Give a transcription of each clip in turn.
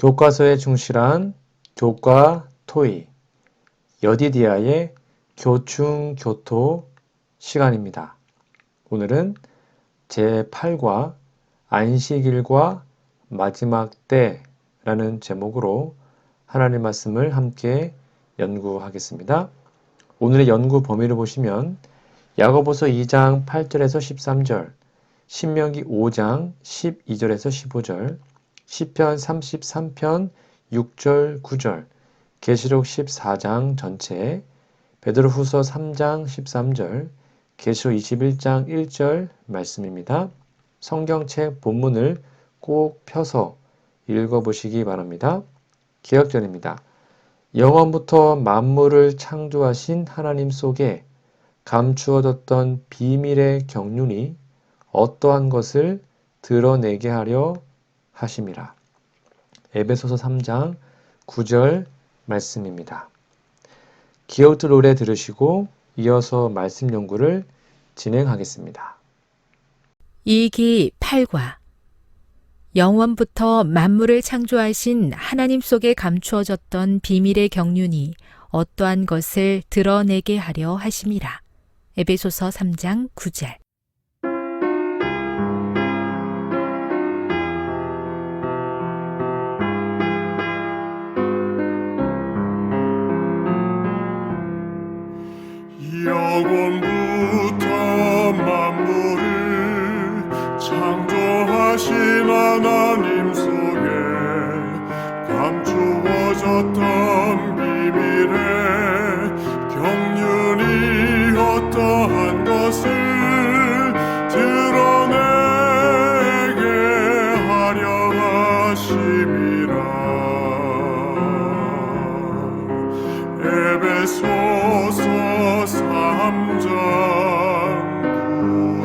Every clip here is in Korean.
교과서에 충실한 교과 토의 여디디아의 교충교토 시간입니다. 오늘은 제8과 안식일과 마지막 때라는 제목으로 하나님 말씀을 함께 연구하겠습니다. 오늘의 연구 범위를 보시면 야고보서 2장 8절에서 13절, 신명기 5장 12절에서 15절, 시편 33편 6절 9절, 계시록 14장 전체, 베드로후서 3장 13절, 계시록 21장 1절 말씀입니다. 성경책 본문을 꼭 펴서 읽어보시기 바랍니다. 기억절입니다. 영원부터 만물을 창조하신 하나님 속에 감추어졌던 비밀의 경륜이 어떠한 것을 드러내게 하려 하심이라. 에베소서 3장 9절 말씀입니다. 기억들 노래 들으시고 이어서 말씀 연구를 진행하겠습니다. 이기 8과 영원부터 만물을 창조하신 하나님 속에 감추어졌던 비밀의 경륜이 어떠한 것을 드러내게 하려 하심이라. 에베소서 3장 9절. 영원부터 만물을 창조하신 하나님 속에 감추어졌던 비밀의 경륜이 어떠한 것을 드러내게 하려 하심이라. 에베소서 3장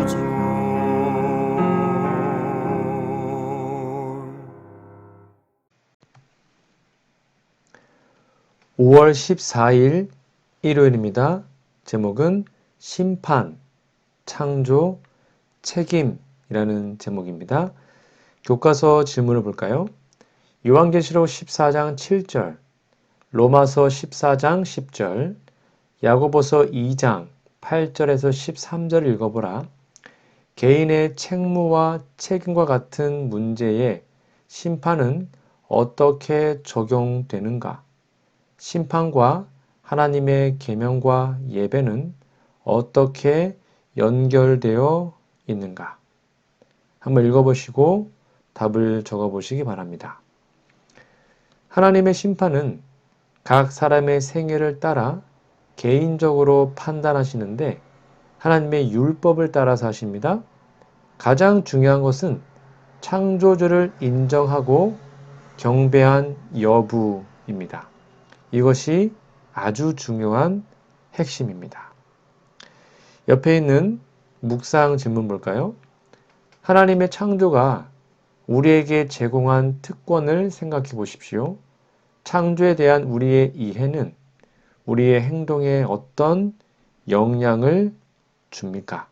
9절. 5월 14일 일요일입니다. 제목은 심판, 창조, 책임이라는 제목입니다. 교과서 질문을 볼까요? 요한계시록 14장 7절, 로마서 14장 10절, 야고보서 2장 8절에서 13절을 읽어보라. 개인의 책무와 책임과 같은 문제에 심판은 어떻게 적용되는가? 심판과 하나님의 계명과 예배는 어떻게 연결되어 있는가? 한번 읽어보시고 답을 적어보시기 바랍니다. 하나님의 심판은 각 사람의 생애를 따라 개인적으로 판단하시는데 하나님의 율법을 따라서 하십니다. 가장 중요한 것은 창조주를 인정하고 경배한 여부입니다. 이것이 아주 중요한 핵심입니다. 옆에 있는 묵상 질문 볼까요? 하나님의 창조가 우리에게 제공한 특권을 생각해 보십시오. 창조에 대한 우리의 이해는 우리의 행동에 어떤 영향을 줍니까?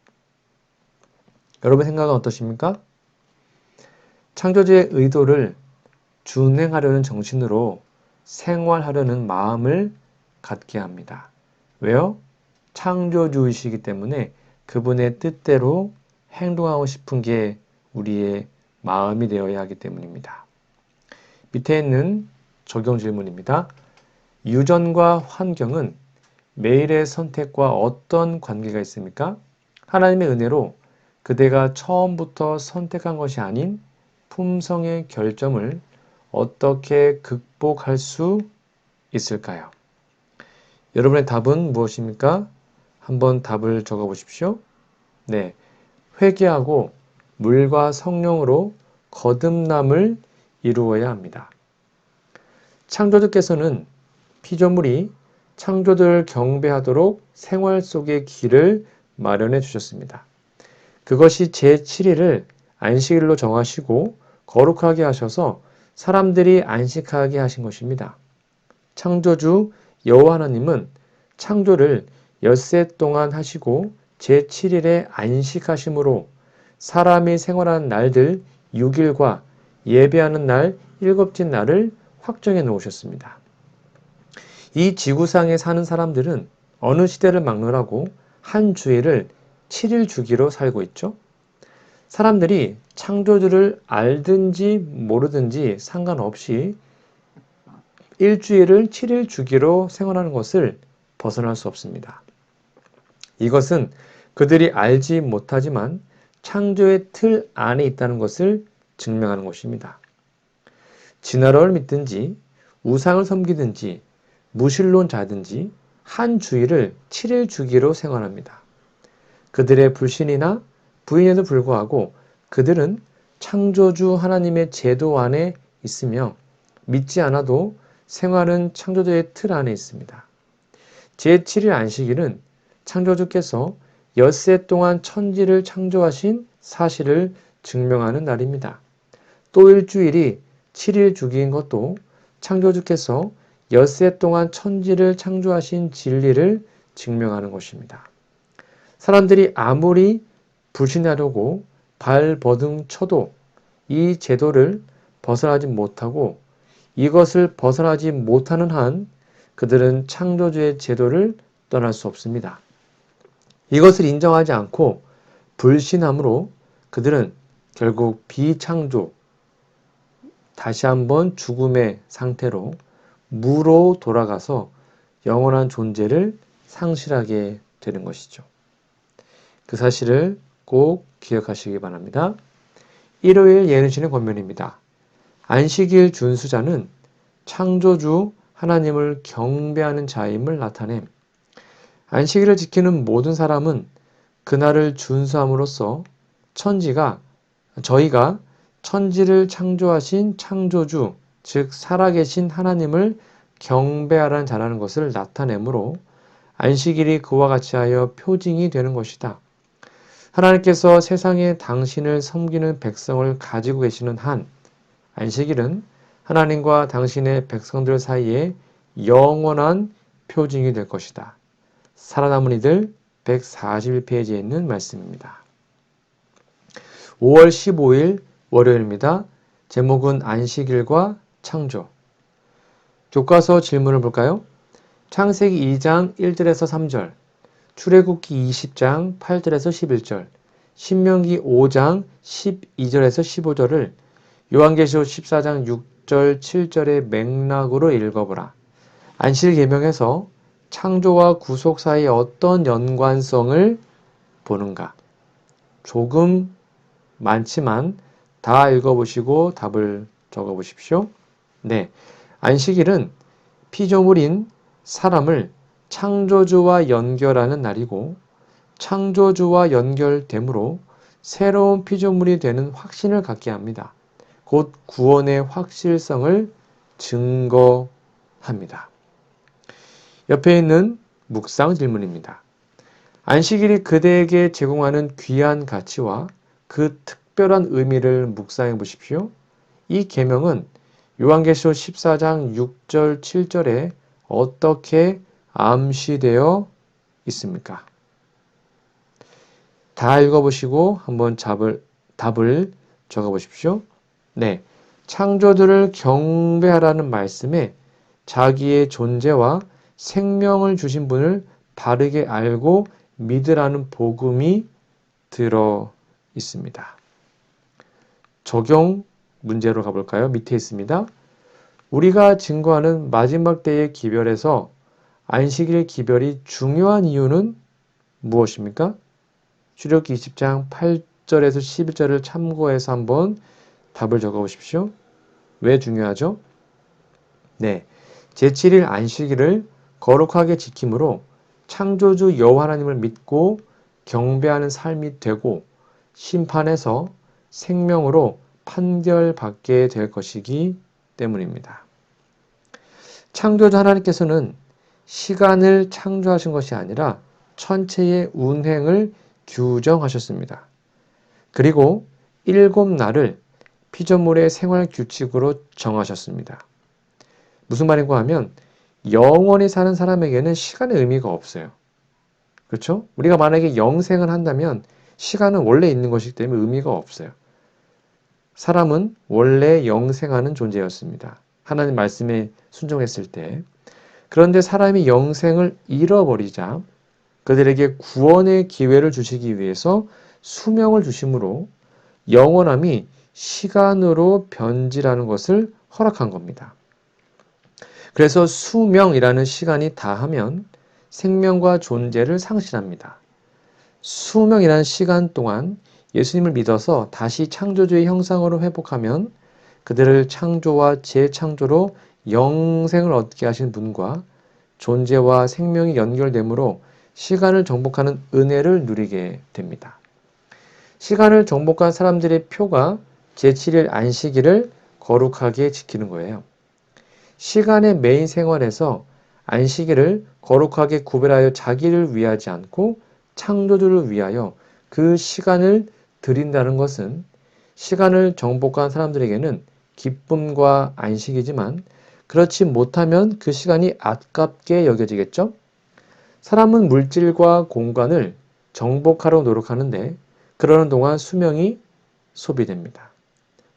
여러분 생각은 어떠십니까? 창조주의 의도를 준행하려는 정신으로 생활하려는 마음을 갖게 합니다. 왜요? 창조주이시기 때문에 그분의 뜻대로 행동하고 싶은 게 우리의 마음이 되어야 하기 때문입니다. 밑에 있는 적용 질문입니다. 유전과 환경은 매일의 선택과 어떤 관계가 있습니까? 하나님의 은혜로 그대가 처음부터 선택한 것이 아닌 품성의 결점을 어떻게 극복할 수 있을까요? 여러분의 답은 무엇입니까? 한번 답을 적어 보십시오. 네, 회개하고 물과 성령으로 거듭남을 이루어야 합니다. 창조주께서는 피조물이 창조주를 경배하도록 생활 속의 길을 마련해 주셨습니다. 그것이 제7일을 안식일로 정하시고 거룩하게 하셔서 사람들이 안식하게 하신 것입니다. 창조주 여호와 하나님은 창조를 엿새 동안 하시고 제7일에 안식하심으로 사람이 생활하는 날들 6일과 예배하는 날 7째 날을 확정해 놓으셨습니다. 이 지구상에 사는 사람들은 어느 시대를 막론하고 한 주일을 7일 주기로 살고 있죠. 사람들이 창조주를 알든지 모르든지 상관없이 일주일을 7일 주기로 생활하는 것을 벗어날 수 없습니다. 이것은 그들이 알지 못하지만 창조의 틀 안에 있다는 것을 증명하는 것입니다. 진화론을 믿든지 우상을 섬기든지 무신론자든지 한 주일을 7일 주기로 생활합니다. 그들의 불신이나 부인에도 불구하고 그들은 창조주 하나님의 제도 안에 있으며 믿지 않아도 생활은 창조주의 틀 안에 있습니다. 제7일 안식일은 창조주께서 엿새 동안 천지를 창조하신 사실을 증명하는 날입니다. 또 일주일이 7일 주기인 것도 창조주께서 엿새 동안 천지를 창조하신 진리를 증명하는 것입니다. 사람들이 아무리 불신하려고 발버둥 쳐도 이 제도를 벗어나지 못하고 이것을 벗어나지 못하는 한 그들은 창조주의 제도를 떠날 수 없습니다. 이것을 인정하지 않고 불신함으로 그들은 결국 비창조, 다시 한번 죽음의 상태로 무로 돌아가서 영원한 존재를 상실하게 되는 것이죠. 그 사실을 꼭 기억하시기 바랍니다. 일요일 예언신의 권면입니다. 안식일 준수자는 창조주 하나님을 경배하는 자임을 나타냄. 안식일을 지키는 모든 사람은 그날을 준수함으로써 저희가 천지를 창조하신 창조주, 즉 살아계신 하나님을 경배하라는 자라는 것을 나타내므로 안식일이 그와 같이 하여 표징이 되는 것이다. 하나님께서 세상에 당신을 섬기는 백성을 가지고 계시는 한 안식일은 하나님과 당신의 백성들 사이에 영원한 표징이 될 것이다. 살아남은 이들 141페이지에 있는 말씀입니다. 5월 15일 월요일입니다. 제목은 안식일과 창조. 교과서 질문을 볼까요? 창세기 2장 1절에서 3절, 출애굽기 20장 8절에서 11절, 신명기 5장 12절에서 15절을 요한계시록 14장 6절 7절의 맥락으로 읽어보라. 안식일 계명에서 창조와 구속 사이에 어떤 연관성을 보는가? 조금 많지만 다 읽어보시고 답을 적어보십시오. 네, 안식일은 피조물인 사람을 창조주와 연결하는 날이고 창조주와 연결되므로 새로운 피조물이 되는 확신을 갖게 합니다. 곧 구원의 확실성을 증거합니다. 옆에 있는 묵상 질문입니다. 안식일이 그대에게 제공하는 귀한 가치와 그 특별한 의미를 묵상해 보십시오. 이 계명은 요한계시록 14장 6절 7절에 어떻게 암시되어 있습니까? 다 읽어보시고 한번 답을 적어보십시오. 네, 창조주를 경배하라는 말씀에 자기의 존재와 생명을 주신 분을 바르게 알고 믿으라는 복음이 들어 있습니다. 적용 문제로 가볼까요? 밑에 있습니다. 우리가 증거하는 마지막 때의 기별에서 안식일 기별이 중요한 이유는 무엇입니까? 출애굽기 20장 8절에서 11절을 참고해서 한번 답을 적어보십시오. 왜 중요하죠? 네, 제7일 안식일을 거룩하게 지킴으로 창조주 여호와 하나님을 믿고 경배하는 삶이 되고 심판에서 생명으로 판결받게 될 것이기 때문입니다. 창조주 하나님께서는 시간을 창조하신 것이 아니라 천체의 운행을 규정하셨습니다. 그리고 7날을 피조물의 생활 규칙으로 정하셨습니다. 무슨 말인가 하면 영원히 사는 사람에게는 시간의 의미가 없어요. 그렇죠? 우리가 만약에 영생을 한다면 시간은 원래 있는 것이기 때문에 의미가 없어요. 사람은 원래 영생하는 존재였습니다. 하나님 말씀에 순종했을 때. 그런데 사람이 영생을 잃어버리자 그들에게 구원의 기회를 주시기 위해서 수명을 주심으로 영원함이 시간으로 변질하는 것을 허락한 겁니다. 그래서 수명이라는 시간이 다하면 생명과 존재를 상실합니다. 수명이라는 시간 동안 예수님을 믿어서 다시 창조주의 형상으로 회복하면 그들을 창조와 재창조로 영생을 얻게 하신 분과 존재와 생명이 연결되므로 시간을 정복하는 은혜를 누리게 됩니다. 시간을 정복한 사람들의 표가 제7일 안식일을 거룩하게 지키는 거예요. 시간의 메인 생활에서 안식일을 거룩하게 구별하여 자기를 위하지 않고 창조주를 위하여 그 시간을 드린다는 것은 시간을 정복한 사람들에게는 기쁨과 안식이지만 그렇지 못하면 그 시간이 아깝게 여겨지겠죠? 사람은 물질과 공간을 정복하려 노력하는데 그러는 동안 수명이 소비됩니다.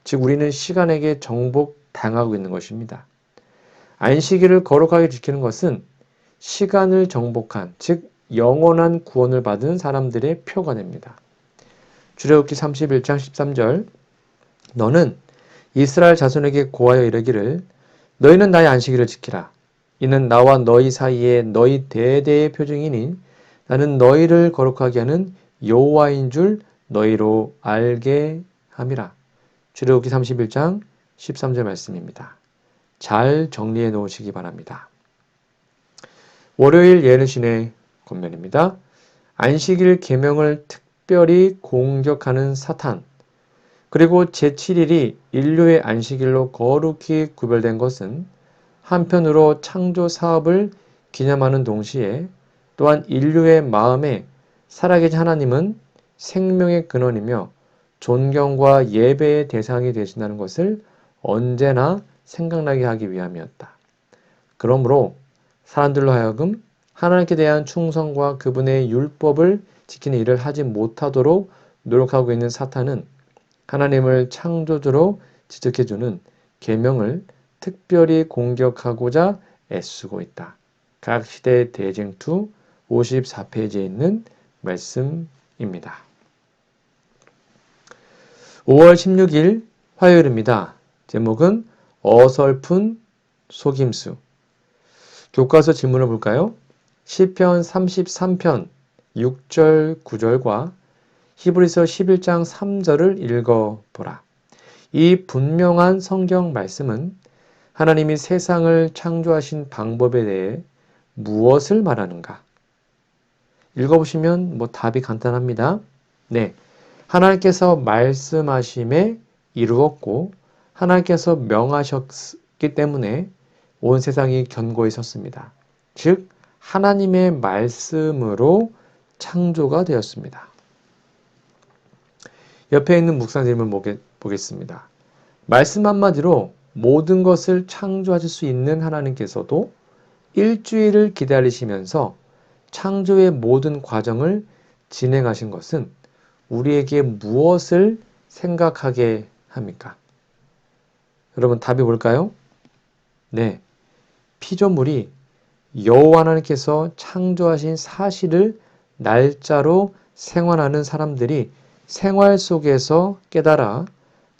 즉 우리는 시간에게 정복당하고 있는 것입니다. 안식일을 거룩하게 지키는 것은 시간을 정복한, 즉 영원한 구원을 받은 사람들의 표가 됩니다. 출애굽기 31장 13절 너는 이스라엘 자손에게 고하여 이르기를 너희는 나의 안식일을 지키라. 이는 나와 너희 사이에 너희 대대의 표징이니 나는 너희를 거룩하게 하는 여호와인 줄 너희로 알게 함이라. 출애굽기 31장 13절 말씀입니다. 잘 정리해 놓으시기 바랍니다. 월요일 예언신의 권면입니다. 안식일 계명을 특별히 공격하는 사탄, 그리고 제7일이 인류의 안식일로 거룩히 구별된 것은 한편으로 창조 사업을 기념하는 동시에 또한 인류의 마음에 살아계신 하나님은 생명의 근원이며 존경과 예배의 대상이 되신다는 것을 언제나 생각나게 하기 위함이었다. 그러므로 사람들로 하여금 하나님께 대한 충성과 그분의 율법을 지키는 일을 하지 못하도록 노력하고 있는 사탄은 하나님을 창조주로 지적해주는 계명을 특별히 공격하고자 애쓰고 있다. 각 시대 대쟁투 54페이지에 있는 말씀입니다. 5월 16일 화요일입니다. 제목은 어설픈 속임수. 교과서 질문을 볼까요? 시편 33편 6절 9절과 히브리서 11장 3절을 읽어보라. 이 분명한 성경 말씀은 하나님이 세상을 창조하신 방법에 대해 무엇을 말하는가? 읽어보시면 답이 간단합니다. 네, 하나님께서 말씀하심에 이루었고 하나님께서 명하셨기 때문에 온 세상이 견고히 섰습니다. 즉 하나님의 말씀으로 창조가 되었습니다. 옆에 있는 묵상 질문 보겠습니다. 말씀 한마디로 모든 것을 창조하실 수 있는 하나님께서도 일주일을 기다리시면서 창조의 모든 과정을 진행하신 것은 우리에게 무엇을 생각하게 합니까? 여러분 답이 뭘까요? 네, 피조물이 여호와 하나님께서 창조하신 사실을 날짜로 생활하는 사람들이 생활 속에서 깨달아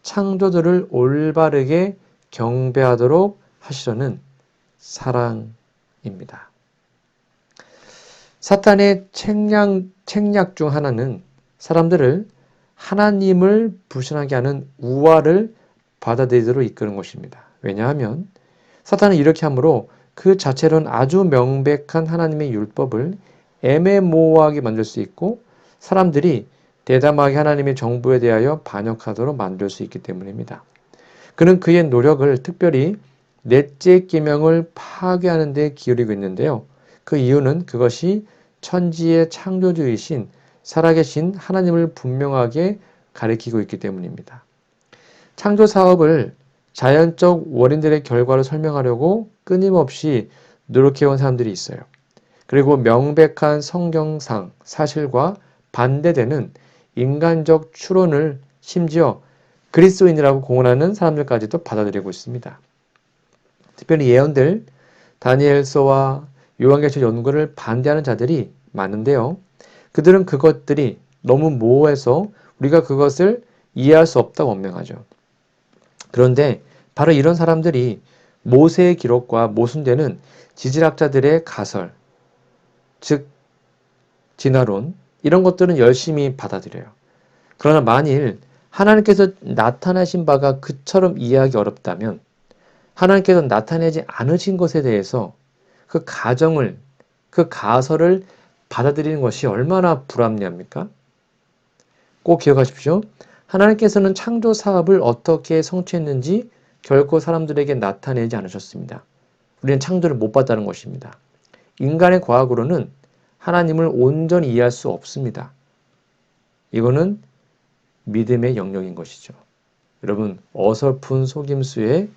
창조주를 올바르게 경배하도록 하시려는 사랑입니다. 사탄의 책략 중 하나는 사람들을 하나님을 불신하게 하는 우화를 받아들이도록 이끄는 것입니다. 왜냐하면 사탄은 이렇게 함으로 그 자체로는 아주 명백한 하나님의 율법을 애매모호하게 만들 수 있고 사람들이 대담하게 하나님의 정부에 대하여 반역하도록 만들 수 있기 때문입니다. 그는 그의 노력을 특별히 넷째 계명을 파괴하는 데 기울이고 있는데요. 그 이유는 그것이 천지의 창조주이신 살아계신 하나님을 분명하게 가리키고 있기 때문입니다. 창조 사업을 자연적 원인들의 결과를 설명하려고 끊임없이 노력해온 사람들이 있어요. 그리고 명백한 성경상 사실과 반대되는 인간적 추론을 심지어 그리스도인이라고 공언하는 사람들까지도 받아들이고 있습니다. 특별히 예언들, 다니엘서와 요한계시록 연구를 반대하는 자들이 많은데요. 그들은 그것들이 너무 모호해서 우리가 그것을 이해할 수 없다고 원명하죠. 그런데 바로 이런 사람들이 모세의 기록과 모순되는 지질학자들의 가설, 즉 진화론, 이런 것들은 열심히 받아들여요. 그러나 만일 하나님께서 나타나신 바가 그처럼 이해하기 어렵다면 하나님께서 나타내지 않으신 것에 대해서 그 가정을, 그 가설을 받아들이는 것이 얼마나 불합리합니까? 꼭 기억하십시오. 하나님께서는 창조 사업을 어떻게 성취했는지 결코 사람들에게 나타내지 않으셨습니다. 우리는 창조를 못 봤다는 것입니다. 인간의 과학으로는 하나님을 온전히 이해할 수 없습니다. 이거는 믿음의 영역인 것이죠. 여러분, 어설픈 속임수에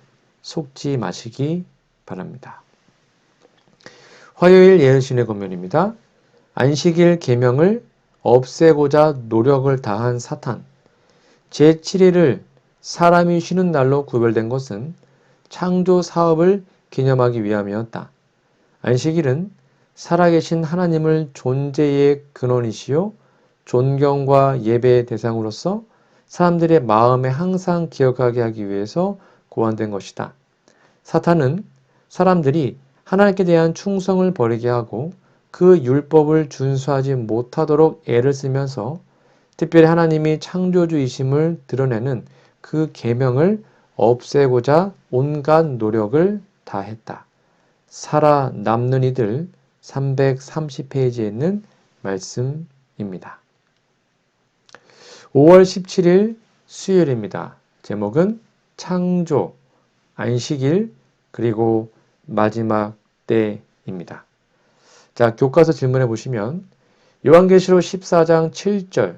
속지 마시기 바랍니다. 화요일 예언신의 권면입니다. 안식일 계명을 없애고자 노력을 다한 사탄. 제7일을 사람이 쉬는 날로 구별된 것은 창조 사업을 기념하기 위함이었다. 안식일은 살아계신 하나님을 존재의 근원이시요 존경과 예배의 대상으로서 사람들의 마음에 항상 기억하게 하기 위해서 고안된 것이다. 사탄은 사람들이 하나님께 대한 충성을 버리게 하고 그 율법을 준수하지 못하도록 애를 쓰면서 특별히 하나님이 창조주이심을 드러내는 그 계명을 없애고자 온갖 노력을 다했다. 살아남는 이들 330페이지에 있는 말씀입니다. 5월 17일 수요일입니다. 제목은 창조, 안식일, 그리고 마지막 때입니다. 자, 교과서 질문해 보시면 요한계시록 14장 7절,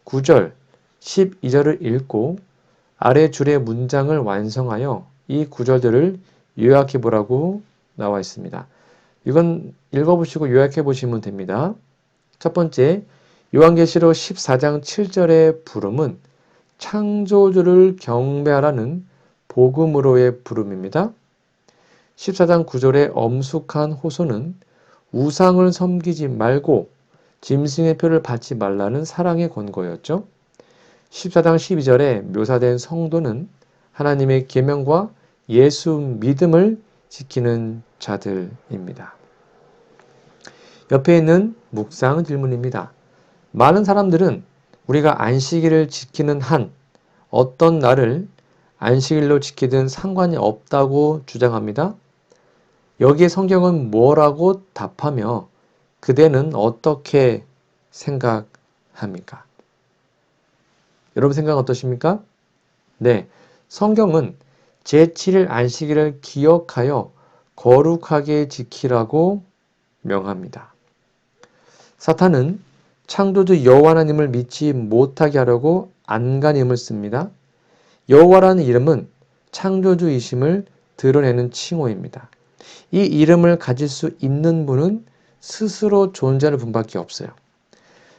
9절, 12절을 읽고 아래 줄의 문장을 완성하여 이 구절들을 요약해 보라고 나와 있습니다. 이건 읽어보시고 요약해 보시면 됩니다. 첫 번째, 요한계시록 14장 7절의 부름은 창조주를 경배하라는 복음으로의 부름입니다. 14장 9절의 엄숙한 호소는 우상을 섬기지 말고 짐승의 표를 받지 말라는 사랑의 권고였죠. 14장 12절에 묘사된 성도는 하나님의 계명과 예수 믿음을 지키는 자들입니다. 옆에 있는 묵상 질문입니다. 많은 사람들은 우리가 안식일을 지키는 한 어떤 날을 안식일로 지키든 상관이 없다고 주장합니다. 여기에 성경은 뭐라고 답하며 그대는 어떻게 생각합니까? 여러분 생각 어떠십니까? 네, 성경은 제7일 안식일을 기억하여 거룩하게 지키라고 명합니다. 사탄은 창조주 여호와 하나님을 믿지 못하게 하려고 안간힘을 씁니다. 여호와라는 이름은 창조주이심을 드러내는 칭호입니다. 이 이름을 가질 수 있는 분은 스스로 존재하는 분밖에 없어요.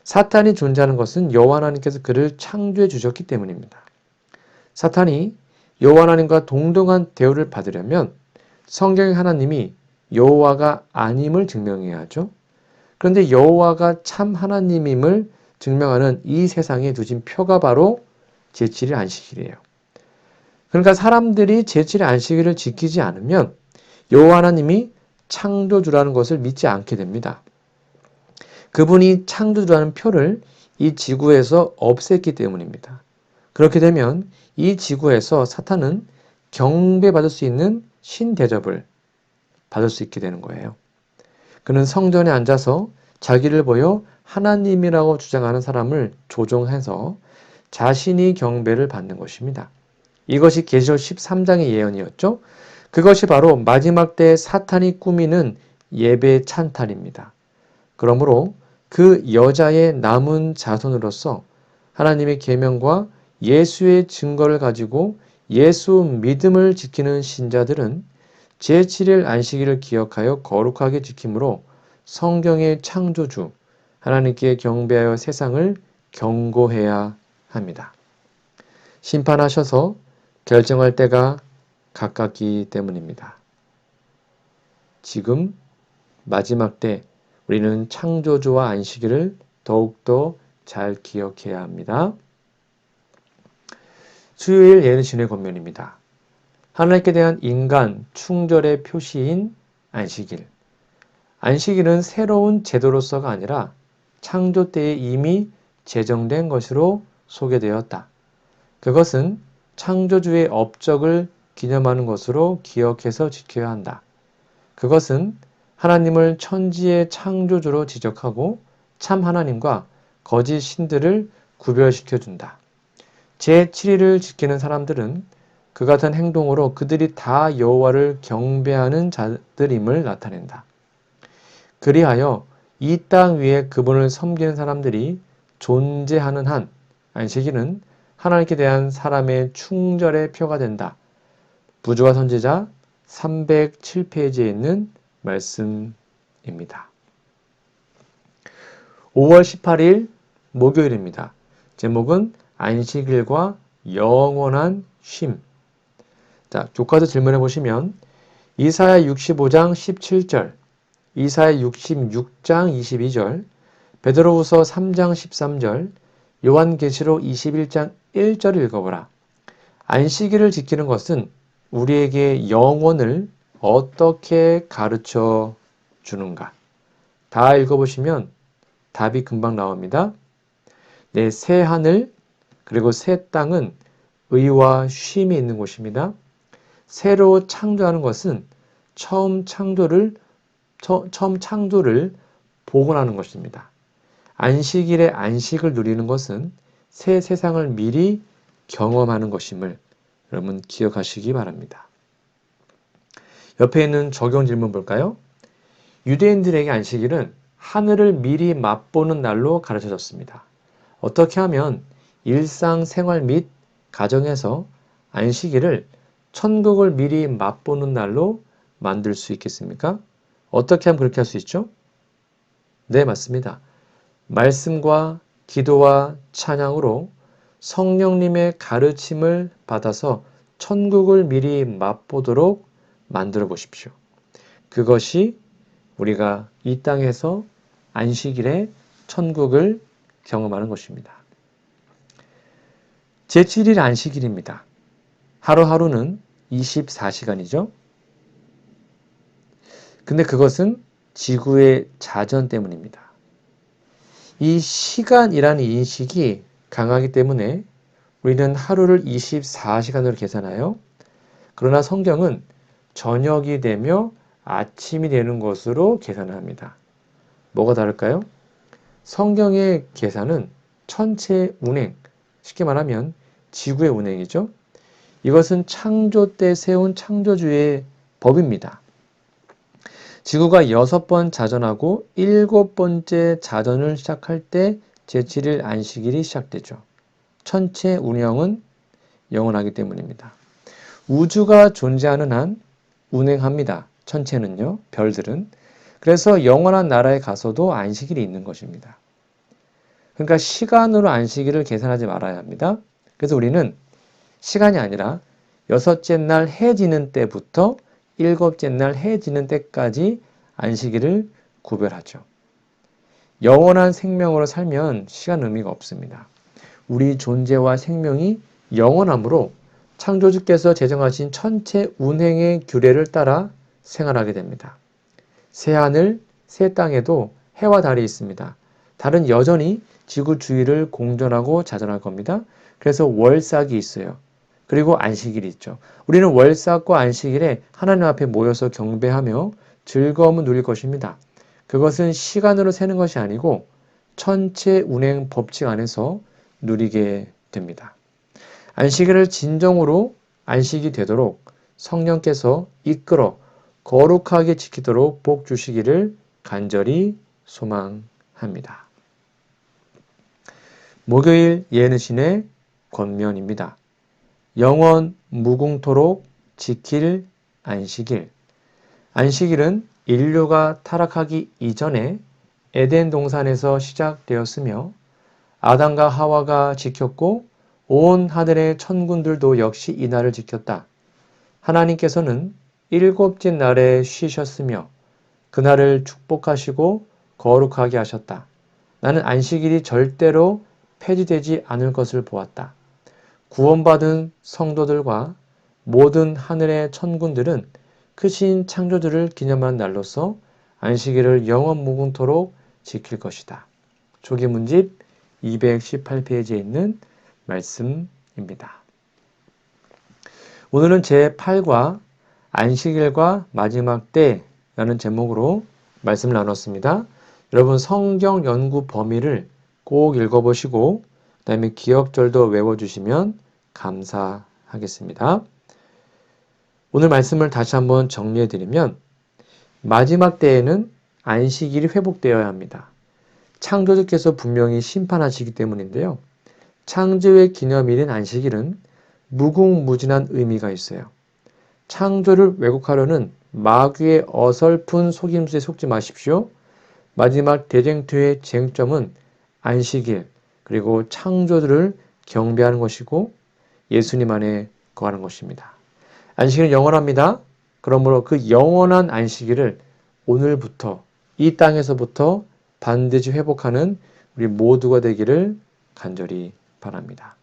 사탄이 존재하는 것은 여호와 하나님께서 그를 창조해 주셨기 때문입니다. 사탄이 여호와 하나님과 동등한 대우를 받으려면 성경의 하나님이 여호와가 아님을 증명해야 하죠. 그런데 여호와가 참 하나님임을 증명하는 이 세상에 두신 표가 바로 제7일 안식일이에요. 그러니까 사람들이 제7일 안식일을 지키지 않으면 여호와 하나님이 창조주라는 것을 믿지 않게 됩니다. 그분이 창조주라는 표를 이 지구에서 없앴기 때문입니다. 그렇게 되면 이 지구에서 사탄은 경배받을 수 있는 신대접을 받을 수 있게 되는 거예요. 그는 성전에 앉아서 자기를 보여 하나님이라고 주장하는 사람을 조종해서 자신이 경배를 받는 것입니다. 이것이 계시록 13장의 예언이었죠. 그것이 바로 마지막 때 사탄이 꾸미는 예배 찬탈입니다. 그러므로 그 여자의 남은 자손으로서 하나님의 계명과 예수의 증거를 가지고 예수 믿음을 지키는 신자들은 제7일 안식일을 기억하여 거룩하게 지킴으로 성경의 창조주 하나님께 경배하여 세상을 경고해야 합니다. 심판하셔서 결정할 때가 가깝기 때문입니다. 지금 마지막 때 우리는 창조주와 안식일을 더욱더 잘 기억해야 합니다. 수요일 예언신의 권면입니다. 하나님께 대한 인간 충절의 표시인 안식일. 안식일은 새로운 제도로서가 아니라 창조 때에 이미 제정된 것으로 소개되었다. 그것은 창조주의 업적을 기념하는 것으로 기억해서 지켜야 한다. 그것은 하나님을 천지의 창조주로 지적하고 참 하나님과 거짓 신들을 구별시켜준다. 제7일을 지키는 사람들은 그 같은 행동으로 그들이 다 여호와를 경배하는 자들임을 나타낸다. 그리하여 이 땅 위에 그분을 섬기는 사람들이 존재하는 한 안식일은 하나님께 대한 사람의 충절의 표가 된다. 부조와 선지자 307페이지에 있는 말씀입니다. 5월 18일 목요일입니다. 제목은 안식일과 영원한 쉼. 자, 교과서 질문해 보시면 이사야 65장 17절, 이사야 66장 22절, 베드로후서 3장 13절, 요한계시록 21장 1절을 읽어보라. 안식일을 지키는 것은 우리에게 영혼을 어떻게 가르쳐 주는가? 다 읽어보시면 답이 금방 나옵니다. 네, 새 하늘 그리고 새 땅은 의와 쉼이 있는 곳입니다. 새로 창조하는 것은 처음 창조를 복원하는 것입니다. 안식일에 안식을 누리는 것은 새 세상을 미리 경험하는 것임을 여러분 기억하시기 바랍니다. 옆에 있는 적용 질문 볼까요? 유대인들에게 안식일은 하늘을 미리 맛보는 날로 가르쳐졌습니다. 어떻게 하면 일상생활 및 가정에서 안식일을 천국을 미리 맛보는 날로 만들 수 있겠습니까? 어떻게 하면 그렇게 할 수 있죠? 네, 맞습니다. 말씀과 기도와 찬양으로 성령님의 가르침을 받아서 천국을 미리 맛보도록 만들어 보십시오. 그것이 우리가 이 땅에서 안식일에 천국을 경험하는 것입니다. 제7일 안식일입니다. 하루하루는 24시간이죠. 근데 그것은 지구의 자전 때문입니다. 이 시간이라는 인식이 강하기 때문에 우리는 하루를 24시간으로 계산하여 그러나 성경은 저녁이 되며 아침이 되는 것으로 계산을 합니다. 뭐가 다를까요? 성경의 계산은 천체 운행, 쉽게 말하면 지구의 운행이죠. 이것은 창조 때 세운 창조주의 법입니다. 지구가 6번 자전하고 7번째 자전을 시작할 때 제7일 안식일이 시작되죠. 천체 운영은 영원하기 때문입니다. 우주가 존재하는 한 운행합니다. 천체는요, 별들은. 그래서 영원한 나라에 가서도 안식일이 있는 것입니다. 그러니까 시간으로 안식일을 계산하지 말아야 합니다. 그래서 우리는 시간이 아니라 6째 날 해 지는 때부터 7째 날 해 지는 때까지 안식일을 구별하죠. 영원한 생명으로 살면 시간 의미가 없습니다. 우리 존재와 생명이 영원함으로 창조주께서 제정하신 천체 운행의 규례를 따라 생활하게 됩니다. 새하늘, 새 땅에도 해와 달이 있습니다. 달은 여전히 지구 주위를 공전하고 자전할 겁니다. 그래서 월삭이 있어요. 그리고 안식일이 있죠. 우리는 월삭과 안식일에 하나님 앞에 모여서 경배하며 즐거움을 누릴 것입니다. 그것은 시간으로 세는 것이 아니고 천체 운행 법칙 안에서 누리게 됩니다. 안식일을 진정으로 안식이 되도록 성령께서 이끌어 거룩하게 지키도록 복 주시기를 간절히 소망합니다. 목요일 예언신의 권면입니다. 영원 무궁토록 지킬 안식일. 안식일은 인류가 타락하기 이전에 에덴 동산에서 시작되었으며 아담과 하와가 지켰고 온 하늘의 천군들도 역시 이 날을 지켰다. 하나님께서는 일곱째 날에 쉬셨으며 그날을 축복하시고 거룩하게 하셨다. 나는 안식일이 절대로 폐지되지 않을 것을 보았다. 구원받은 성도들과 모든 하늘의 천군들은 크신 창조주를 기념하는 날로서 안식일을 영원 무궁토록 지킬 것이다. 조기문집 218페이지에 있는 말씀입니다. 오늘은 제8과 안식일과 마지막 때라는 제목으로 말씀을 나눴습니다. 여러분 성경 연구 범위를 꼭 읽어보시고 그 다음에 기억절도 외워주시면 감사하겠습니다. 오늘 말씀을 다시 한번 정리해드리면 마지막 때에는 안식일이 회복되어야 합니다. 창조주께서 분명히 심판하시기 때문인데요. 창조의 기념일인 안식일은 무궁무진한 의미가 있어요. 창조를 왜곡하려는 마귀의 어설픈 속임수에 속지 마십시오. 마지막 대쟁투의 쟁점은 안식일 그리고 창조주를 경배하는 것이고 예수님 안에 거하는 것입니다. 안식일은 영원합니다. 그러므로 그 영원한 안식일을 오늘부터 이 땅에서부터 반드시 회복하는 우리 모두가 되기를 간절히 바랍니다.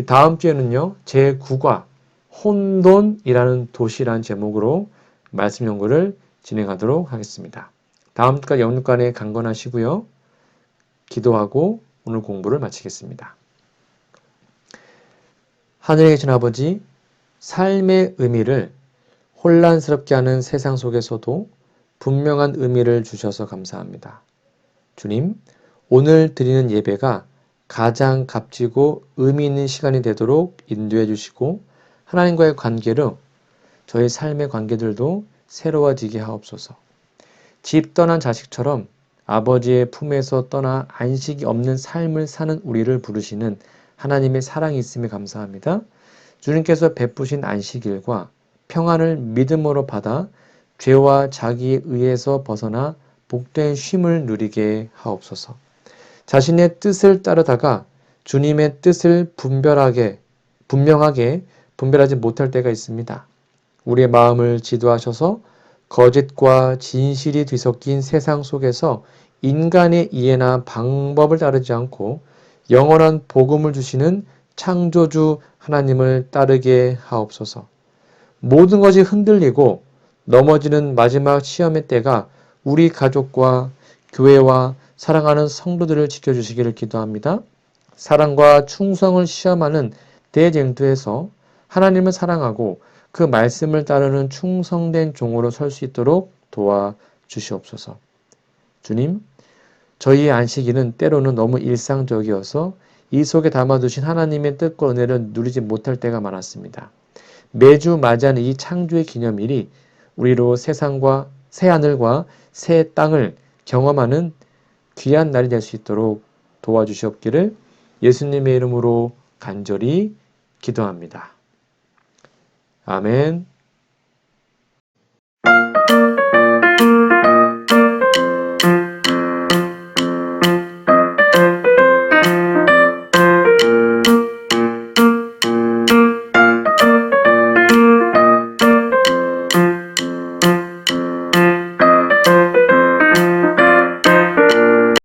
다음 주에는요. 제9과 혼돈이라는 도시라는 제목으로 말씀 연구를 진행하도록 하겠습니다. 다음 주까지 영육간에 강건하시고요. 기도하고 오늘 공부를 마치겠습니다. 하늘에 계신 아버지, 삶의 의미를 혼란스럽게 하는 세상 속에서도 분명한 의미를 주셔서 감사합니다. 주님, 오늘 드리는 예배가 가장 값지고 의미 있는 시간이 되도록 인도해 주시고 하나님과의 관계로 저희 삶의 관계들도 새로워지게 하옵소서. 집 떠난 자식처럼 아버지의 품에서 떠나 안식이 없는 삶을 사는 우리를 부르시는 하나님의 사랑이 있음에 감사합니다. 주님께서 베푸신 안식일과 평안을 믿음으로 받아 죄와 자기에 의해서 벗어나 복된 쉼을 누리게 하옵소서. 자신의 뜻을 따르다가 주님의 뜻을 분명하게 분별하지 못할 때가 있습니다. 우리의 마음을 지도하셔서 거짓과 진실이 뒤섞인 세상 속에서 인간의 이해나 방법을 따르지 않고 영원한 복음을 주시는 창조주 하나님을 따르게 하옵소서. 모든 것이 흔들리고 넘어지는 마지막 시험의 때가 우리 가족과 교회와 사랑하는 성도들을 지켜주시기를 기도합니다. 사랑과 충성을 시험하는 대쟁투에서 하나님을 사랑하고 그 말씀을 따르는 충성된 종으로 설 수 있도록 도와주시옵소서. 주님, 저희의 안식일은 때로는 너무 일상적이어서 이 속에 담아두신 하나님의 뜻과 은혜를 누리지 못할 때가 많았습니다. 매주 맞이하는 이 창조의 기념일이 우리로 세상과 새 하늘과 새 땅을 경험하는 귀한 날이 될 수 있도록 도와주시옵기를 예수님의 이름으로 간절히 기도합니다. 아멘.